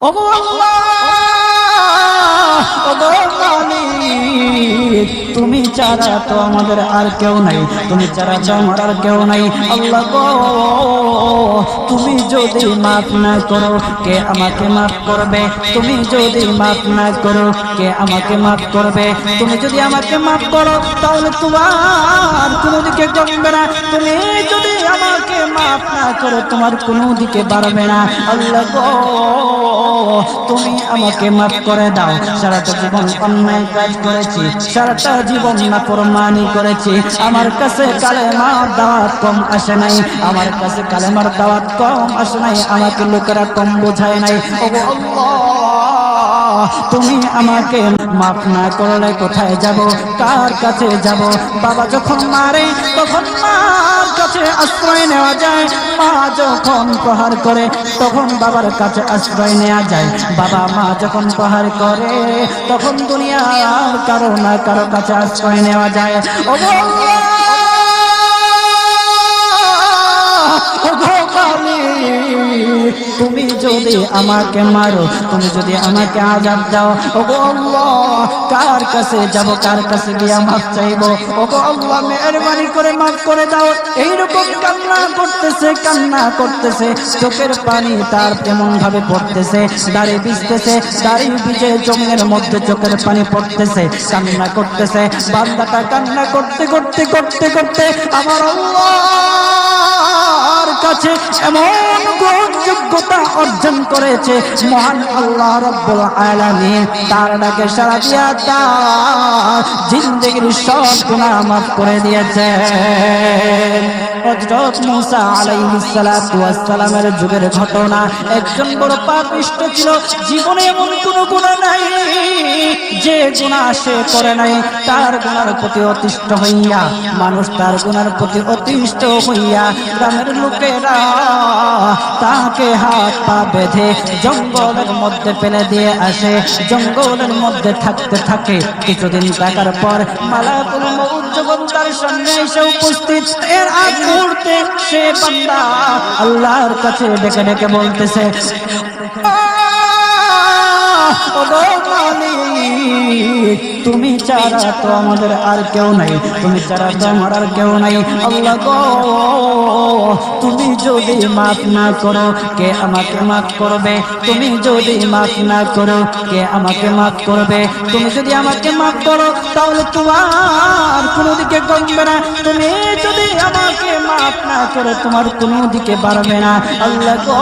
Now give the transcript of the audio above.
ওগো আল্লাহ, ওগো মালিক, তুমি ছাড়া তো আমাদের আর কেউ নাই, তুমি ছাড়া তো আমার আর কেউ নাই। আল্লাহ গো, তুমি যদি মাফ না করো কে আমাকে মাফ করবে? তুমি যদি মাফ না করো কে আমাকে মাফ করবে? তুমি যদি আমাকে মাফ করো তাহলে তোমার কোনো দিকে কমবে না, তুমি যদি আমাকে মাফ না করো তোমার কোনো দিকে বাড়বে না। আল্লাহ গো, তুমি আমাকে মাফ করে দাও। সারাটা জীবন অন্যায় কাজ করেছি, সারাটা জীবন নাফরমানি করেছি, আমার কাছে কালেমার দাওয়াত কম আসে নাই, আমার কাছে কালেমার দাওয়াত কম আসে নাই, আমাকে লোকেরা কম বোঝায় নাই। ওগো আল্লাহ, তুমি আমাকে মাফ না করলে কোথায় যাব, কার কাছে যাব? বাবা যখন মারে তখন মার কাছে আশ্রয় নেওয়া যায়, মা যখন প্রহার করে তখন বাবার কাছে আশ্রয় নেওয়া যায়, বাবা মা যখন প্রহার করে তখন দুনিয়ার কারো না কারো কাছে আশ্রয় নেওয়া যায়। ওগো আল্লাহ, ওগো মালিক, তুমি যদি আমাকে মারো, তুমি যদি আমাকে আযাব দাও, ওগো আল্লাহ, কার কাছে যাব, কার কাছে গিয়ে মাফ চাইবো? ওগো আল্লাহ, মেহেরবানি করে মাফ করে দাও। এইরকম কান্না করতেছে, কান্না করতেছে, চোখের পানি তার কেমন ভাবে পড়তেছে, দাড়ি ভিজতেছে, দাড়ি ভিজে জমির মধ্যে চোখের পানি পড়তেছে, কান্না করতেছে। বান্দাটা কান্না করতে করতে করতে করতে আমার আল্লাহর কাছে এমন গ্রহণযোগ্যতা অর্জন করেছে, মহান আল্লাহ রাব্বুল আলামিন তার ডাকে সাড়া দিয়া তার জিন্দেগির সব গুনাহ মাফ করে দিয়েছেন। হযরত মূসা আলাইহিস সালাতু ওয়াস সালামের যুগের ঘটনা। একজন বড় পাপিষ্ঠ ছিল, জীবনে এমন কোনো গুনাহ নাই যে গুনাহ সে করে নাই। তার গুনার প্রতি অতিষ্ঠ হইয়া, মানুষ তার গুনার প্রতি অতিষ্ঠ হইয়া গ্রামের লোকেরা তাকে হাত পা বেঁধে জঙ্গলের মধ্যে ফেলে দিয়ে আসে। জঙ্গলের মধ্যে থাকতে থাকে, কিছুদিন থাকার পর মালাকুল মউত যখন তার সামনে এসে উপস্থিত, এর আগ মুহূর্তে সে বান্দা আল্লাহর কাছে ডেকে ডেকে বলতেছে, ওগো মালিক, তুমি ছাড়া তো আমাদের আর কেউ নাই, তুমি ছাড়া তো আমার আর কেউ নাই। আল্লাহ গো, তুমি যদি মাফ না করো কে আমাকে মাফ করবে? তুমি যদি মাফ না করো কে আমাকে মাফ করবে? তুমি যদি আমাকে মাফ করো তাহলে তোমার কোনো দিকে কমবে না, তুমি যদি আমাকে মাফ না করো তোমার কোনো দিকে বাড়বে না। আল্লাহ গো।